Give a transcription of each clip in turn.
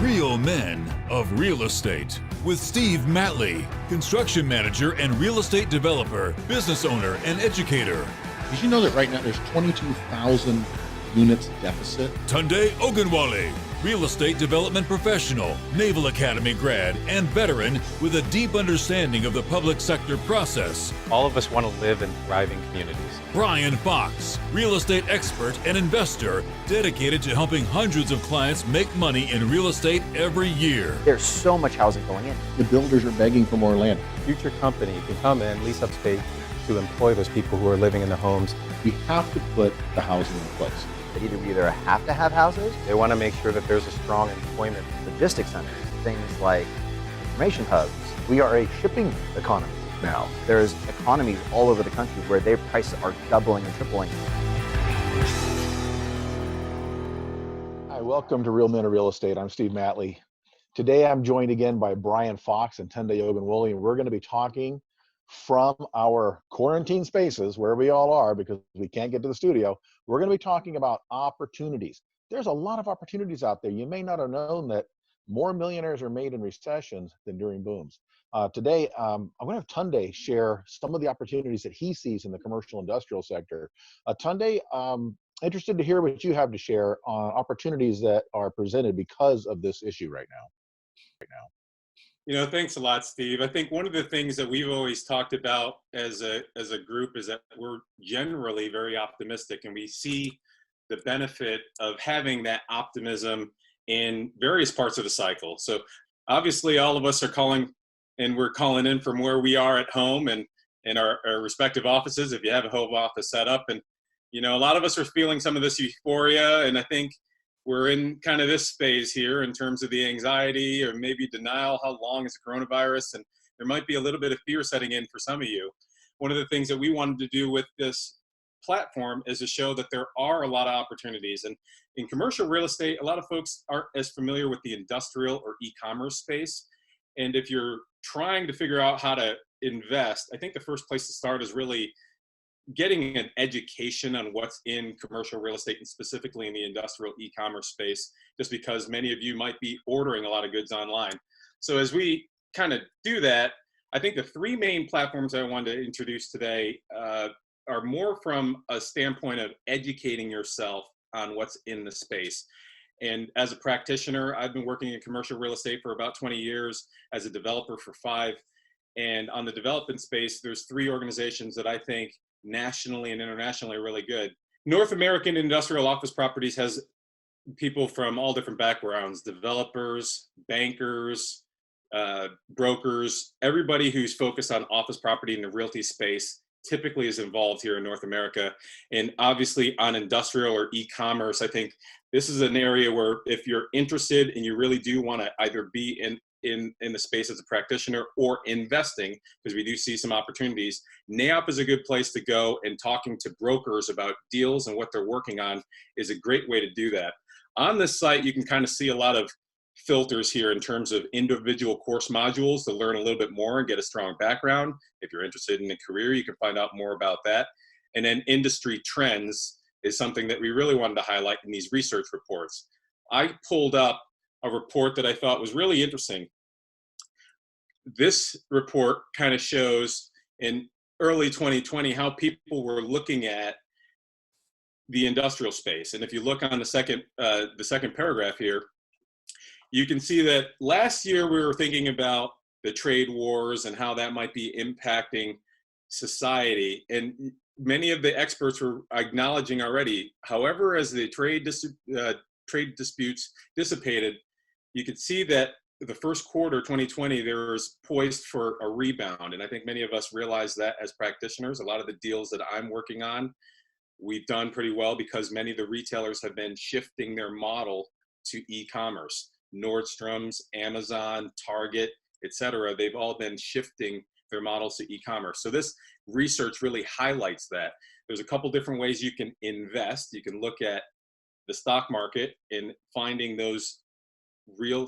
Real Men of Real Estate with Steve Matley, construction manager and real estate developer, business owner, and educator. Did you know that right now there's 22,000 units deficit? Tunde Ogunwole, real estate development professional, Naval Academy grad, and veteran with a deep understanding of the public sector process. All of us want to live in thriving communities. Brian Fox, real estate expert and investor, dedicated to helping hundreds of clients make money in real estate every year. There's so much housing going in. The builders are begging for more land. Future company can come in, lease up space to employ those people who are living in the homes. We have to put the housing in place. That we either have to have houses, They want to make sure that there's a strong employment. logistics centers, things like information hubs. We are a shipping economy now. There's economies all over the country where their prices are doubling and tripling. Hi, welcome to Real Men of Real Estate. I'm Steve Matley. Today I'm joined again by Brian Fox and Tunde Ogunwole, and we're going to be talking from our quarantine spaces where we all are because we can't get to the studio. We're going to be talking about opportunities. There's a lot of opportunities out there. You may not have known that more millionaires are made in recessions than during booms. Today, I'm going to have Tunde share some of the opportunities that he sees in the commercial industrial sector. Tunde, interested to hear what you have to share on opportunities that are presented because of this issue right now. You know, thanks a lot, Steve. I think one of the things that we've always talked about as a group is that we're generally very optimistic, and we see the benefit of having that optimism in various parts of the cycle. So obviously all of us are calling, and we're calling in from where we are at home and in our respective offices, if you have a home office set up. And, you know, a lot of us are feeling some of this euphoria, and I think we're in kind of this phase here in terms of the anxiety or maybe denial. How long is the coronavirus? And there might be a little bit of fear setting in for some of you. One of the things that we wanted to do with this platform is to show that there are a lot of opportunities. And in commercial real estate, a lot of folks aren't as familiar with the industrial or e-commerce space. And if you're trying to figure out how to invest, I think the first place to start is really getting an education on what's in commercial real estate and specifically in the industrial e-commerce space, just because many of you might be ordering a lot of goods online. So as we kind of do that, I think the three main platforms I wanted to introduce today are more from a standpoint of educating yourself on what's in the space. And as a practitioner, I've been working in commercial real estate for about 20 years, as a developer for 5. And on the development space, there's 3 organizations that I think nationally and internationally are really good. North American Industrial Office Properties has people from all different backgrounds: developers, bankers, brokers. Everybody who's focused on office property in the realty space typically is involved here in North America. And obviously on industrial or e-commerce, I think this is an area where if you're interested and you really do want to either be in the space as a practitioner or investing, because we do see some opportunities, NAIOP is a good place to go, and talking to brokers about deals and what they're working on is a great way to do that. On this site, you can kind of see a lot of filters here in terms of individual course modules to learn a little bit more and get a strong background. If you're interested in a career, you can find out more about that. And then industry trends is something that we really wanted to highlight in these research reports. I pulled up a report that I thought was really interesting. This report kind of shows in early 2020 how people were looking at the industrial space. And if you look on the second paragraph here, you can see that last year we were thinking about the trade wars and how that might be impacting society. And many of the experts were acknowledging already, however, as the trade disputes dissipated, you could see that the first quarter 2020 there was poised for a rebound. And I think many of us realize that as practitioners. A lot of the deals that I'm working on, we've done pretty well because many of the retailers have been shifting their model to e-commerce. Nordstrom's, Amazon, Target, etc. They've all been shifting their models to e-commerce. So this research really highlights that. There's a couple different ways you can invest. You can look at the stock market and finding those real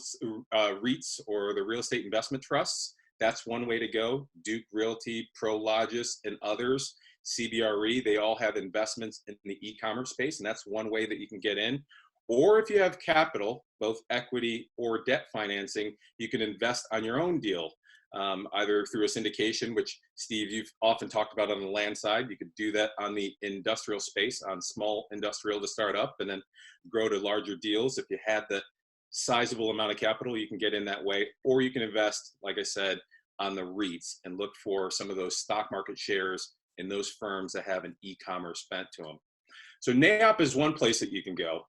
REITs or the real estate investment trusts. That's one way to go. Duke Realty, Prologis, and others, CBRE, they all have investments in the e-commerce space, and that's one way that you can get in. Or if you have capital, both equity or debt financing, you can invest on your own deal, either through a syndication, which Steve, you've often talked about on the land side. You could do that on the industrial space, on small industrial to start up and then grow to larger deals. If you had the sizable amount of capital, you can get in that way, or you can invest, like I said, on the REITs and look for some of those stock market shares in those firms that have an e-commerce bent to them. So NAIOP is one place that you can go.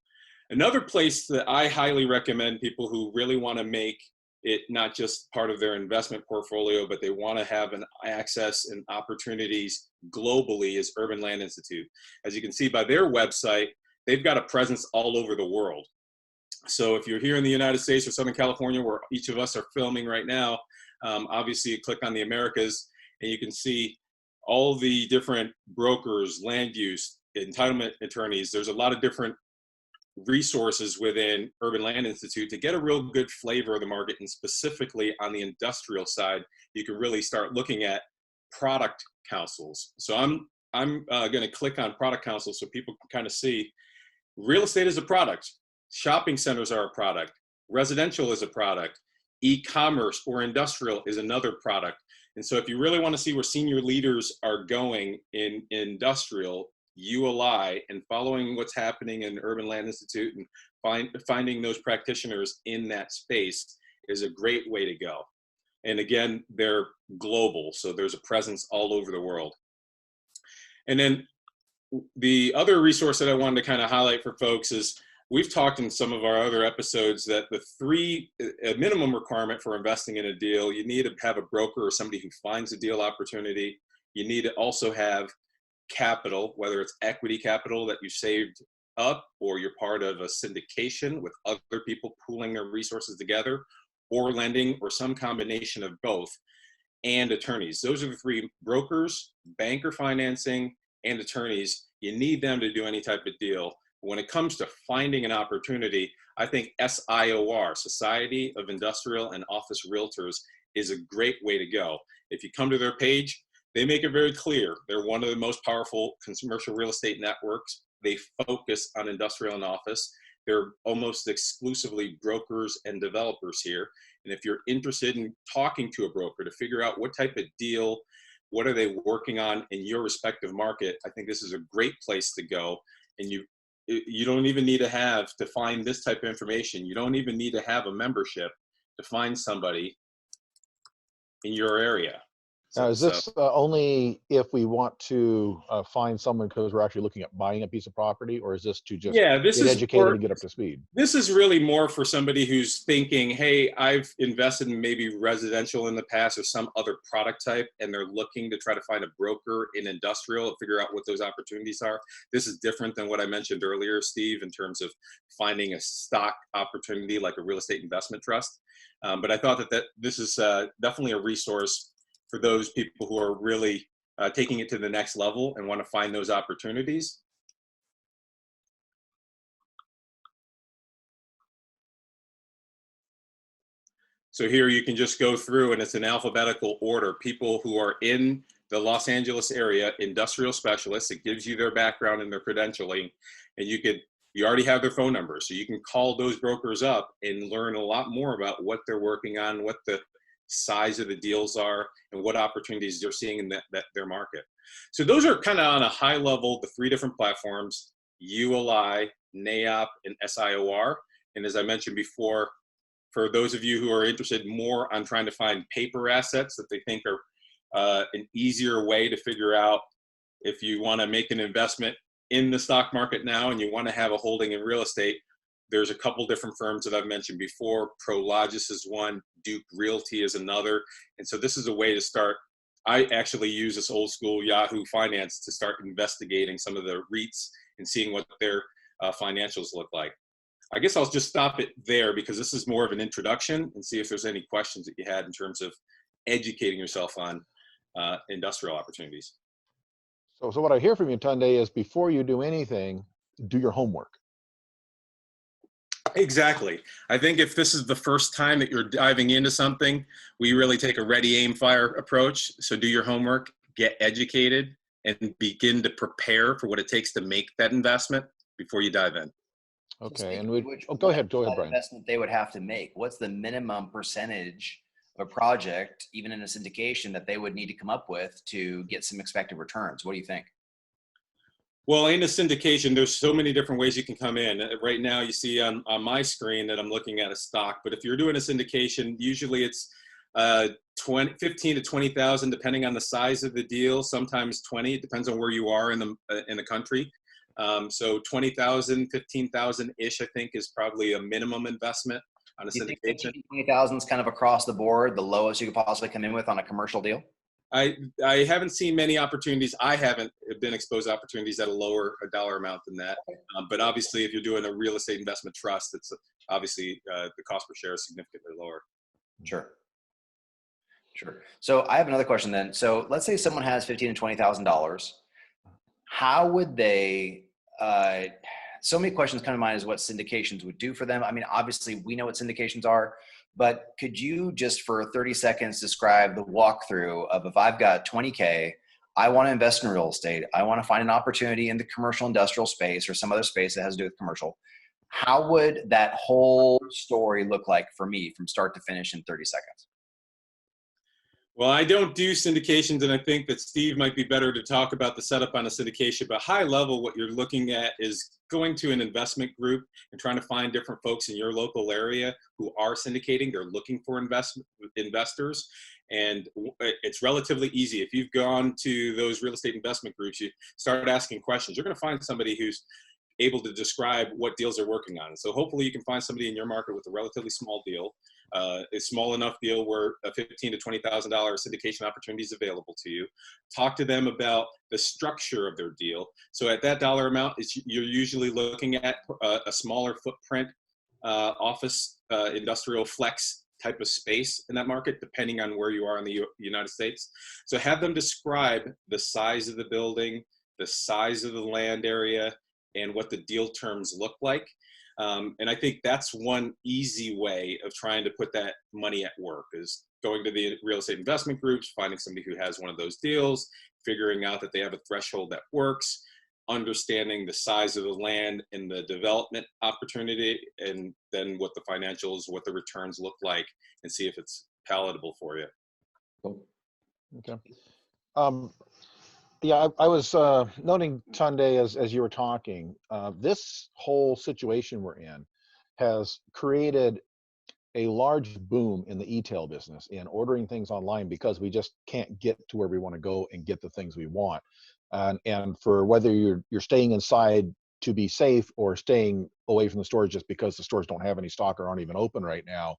Another place that I highly recommend people who really want to make it not just part of their investment portfolio, but they want to have an access and opportunities globally is Urban Land Institute. As you can see by their website, they've got a presence all over the world. So if you're here in the United States or Southern California, where each of us are filming right now, obviously you click on the Americas and you can see all the different brokers, land use, entitlement attorneys. There's a lot of different resources within Urban Land Institute to get a real good flavor of the market. And specifically on the industrial side, you can really start looking at product councils. So I'm going to click on product councils so people can kind of see real estate is a product. Shopping centers are a product. Residential is a product. E-commerce or industrial is another product. And so if you really want to see where senior leaders are going in industrial, ULI, and following what's happening in Urban Land Institute and finding those practitioners in that space is a great way to go. And again, they're global, so there's a presence all over the world. And then the other resource that I wanted to kind of highlight for folks is we've talked in some of our other episodes that a minimum requirement for investing in a deal, you need to have a broker or somebody who finds a deal opportunity. You need to also have capital, whether it's equity capital that you saved up, or you're part of a syndication with other people pooling their resources together, or lending, or some combination of both, and attorneys. Those are the three: brokers, banker financing, and attorneys. You need them to do any type of deal. When it comes to finding an opportunity, I think SIOR, Society of Industrial and Office Realtors, is a great way to go. If you come to their page, they make it very clear. They're one of the most powerful commercial real estate networks. They focus on industrial and office. They're almost exclusively brokers and developers here. And if you're interested in talking to a broker to figure out what type of deal, what are they working on in your respective market, I think this is a great place to go. And you don't even need to find this type of information. You don't even need to have a membership to find somebody in your area. Now, is this only if we want to find someone because we're actually looking at buying a piece of property, or is this to just get educated and get up to speed? This is really more for somebody who's thinking, hey, I've invested in maybe residential in the past or some other product type, and they're looking to try to find a broker in industrial and figure out what those opportunities are. This is different than what I mentioned earlier, Steve, in terms of finding a stock opportunity like a real estate investment trust. But I thought that this is definitely a resource for those people who are really taking it to the next level and want to find those opportunities. So here you can just go through, and it's in alphabetical order. People who are in the Los Angeles area, industrial specialists, it gives you their background and their credentialing, and you already have their phone numbers, so you can call those brokers up and learn a lot more about what they're working on, what the size of the deals are, and what opportunities they're seeing in their market. So those are kind of on a high level, the three different platforms: ULI, NAIOP, and SIOR. And as I mentioned before, for those of you who are interested more on trying to find paper assets that they think are an easier way to figure out if you want to make an investment in the stock market now and you want to have a holding in real estate, there's a couple different firms that I've mentioned before. Prologis is one, Duke Realty is another. And so this is a way to start. I actually use this old school Yahoo Finance to start investigating some of the REITs and seeing what their financials look like. I guess I'll just stop it there because this is more of an introduction, and see if there's any questions that you had in terms of educating yourself on industrial opportunities. So what I hear from you, Tunde, is before you do anything, do your homework. Exactly. I think if this is the first time that you're diving into something, we really take a ready, aim, fire approach. So do your homework, get educated, and begin to prepare for what it takes to make that investment before you dive in. Okay, speaking and of we, which, oh, what is go ahead, that Brian. investment they would have to make? What's the minimum percentage of a project, even in a syndication, that they would need to come up with to get some expected returns? What do you think? Well, in a syndication, there's so many different ways you can come in. Right now, you see on my screen that I'm looking at a stock, but if you're doing a syndication, usually it's 15 to 20,000, depending on the size of the deal. Sometimes 20. It depends on where you are in the country. So 20,000, 15,000 ish, I think, is probably a minimum investment on a Do you think syndication. 20,000 is kind of across the board, the lowest you could possibly come in with on a commercial deal? I haven't seen many opportunities. I haven't been exposed to opportunities at a lower dollar amount than that. But obviously, if you're doing a real estate investment trust, it's obviously the cost per share is significantly lower. Sure. Sure. So I have another question then. So let's say someone has $15,000 and $20,000. How would they, so many questions come to mind as what syndications would do for them. I mean, obviously we know what syndications are, but could you just for 30 seconds describe the walkthrough of, if I've got 20K, I want to invest in real estate, I want to find an opportunity in the commercial industrial space or some other space that has to do with commercial. How would that whole story look like for me from start to finish in 30 seconds? Well, I don't do syndications, and I think that Steve might be better to talk about the setup on a syndication. But high level, what you're looking at is going to an investment group and trying to find different folks in your local area who are syndicating. They're looking for investors, and it's relatively easy. If you've gone to those real estate investment groups, you start asking questions, you're going to find somebody who's able to describe what deals they're working on. So hopefully you can find somebody in your market with a relatively small deal, a small enough deal where a $15,000 to $20,000 syndication opportunity is available to you. Talk to them about the structure of their deal. So at that dollar amount, you're usually looking at a smaller footprint office, industrial flex type of space in that market, depending on where you are in the United States. So have them describe the size of the building, the size of the land area, and what the deal terms look like. And I think that's one easy way of trying to put that money at work, is going to the real estate investment groups, finding somebody who has one of those deals, figuring out that they have a threshold that works, understanding the size of the land and the development opportunity, and then what the financials, what the returns look like, and see if it's palatable for you. Okay. Yeah, I was noting, Tunde, as you were talking, this whole situation we're in has created a large boom in the e-tail business in ordering things online, because we just can't get to where we want to go and get the things we want. And for whether you're staying inside to be safe or staying away from the stores just because the stores don't have any stock or aren't even open right now,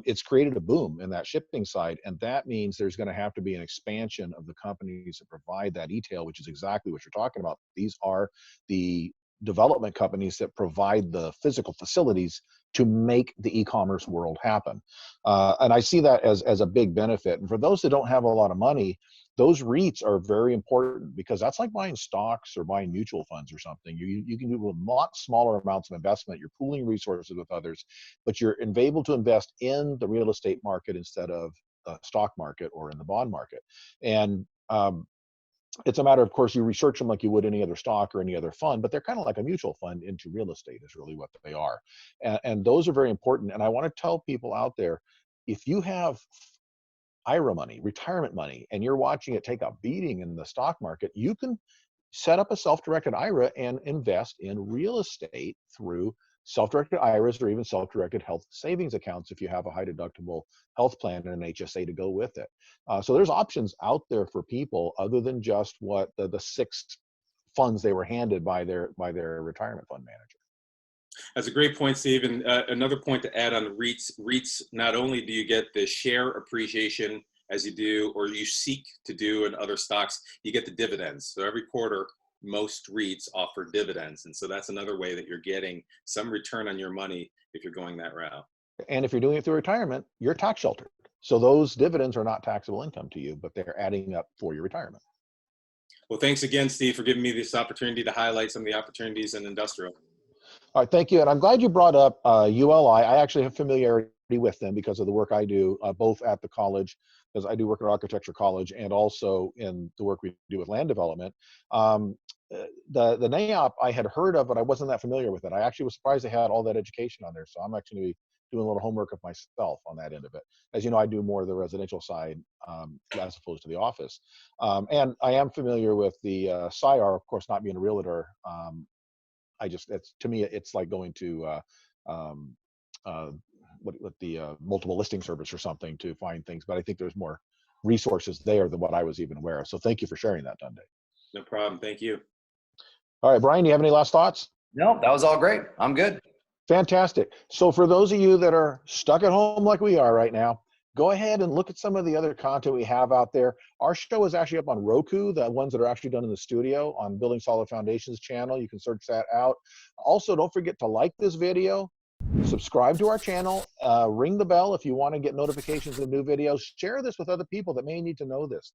it's created a boom in that shipping side. And that means there's going to have to be an expansion of the companies that provide that e-tail, which is exactly what you're talking about. These are the development companies that provide the physical facilities to make the e-commerce world happen. And I see that as a big benefit. And for those that don't have a lot of money, those REITs are very important, because that's like buying stocks or buying mutual funds or something. You can do with lot smaller amounts of investment. You're pooling resources with others, but you're able to invest in the real estate market instead of the stock market or in the bond market. And it's a matter, of course, you research them like you would any other stock or any other fund, but they're kind of like a mutual fund into real estate is really what they are. And those are very important. And I want to tell people out there, if you have IRA money, retirement money, and you're watching it take a beating in the stock market, you can set up a self-directed IRA and invest in real estate through self-directed IRAs or even self-directed health savings accounts if you have a high deductible health plan and an HSA to go with it. So there's options out there for people other than just what the 6 funds they were handed by their retirement fund manager. That's a great point, Steve. And another point to add on REITs, not only do you get the share appreciation as you do, or you seek to do in other stocks, you get the dividends. So every quarter, most REITs offer dividends. And so that's another way that you're getting some return on your money if you're going that route. And if you're doing it through retirement, you're tax sheltered. So those dividends are not taxable income to you, but they're adding up for your retirement. Well, thanks again, Steve, for giving me this opportunity to highlight some of the opportunities in industrial. All right, thank you. And I'm glad you brought up ULI. I actually have familiarity with them because of the work I do, both at the college, because I do work at architecture college, and also in the work we do with land development. The NAIOP I had heard of, but I wasn't that familiar with it. I actually was surprised they had all that education on there. So I'm actually going to be doing a little homework of myself on that end of it. As you know, I do more of the residential side as opposed to the office. And I am familiar with the SIR, of course, not being a realtor. To me, it's like going to what the multiple listing service or something to find things. But I think there's more resources there than what I was even aware of. So thank you for sharing that, Tunde. No problem. Thank you. All right, Brian, do you have any last thoughts? No, that was all great. I'm good. Fantastic. So for those of you that are stuck at home like we are right now, go ahead and look at some of the other content we have out there. Our show is actually up on Roku, the ones that are actually done in the studio, on Building Solid Foundations channel. You can search that out. Also, don't forget to like this video, subscribe to our channel, ring the bell if you want to get notifications of new videos. Share this with other people that may need to know this.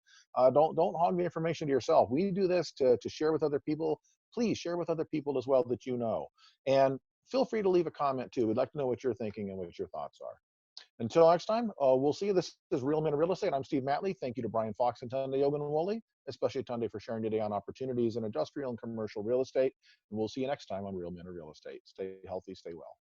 Don't hog the information to yourself. We do this to share with other people. Please share with other people as well that you know. And feel free to leave a comment too. We'd like to know what you're thinking and what your thoughts are. Until next time, we'll see you. This is Real Men of Real Estate. I'm Steve Matley. Thank you to Brian Fox and Tunde Ogunwole, especially Tunde for sharing today on opportunities in industrial and commercial real estate. And we'll see you next time on Real Men of Real Estate. Stay healthy, stay well.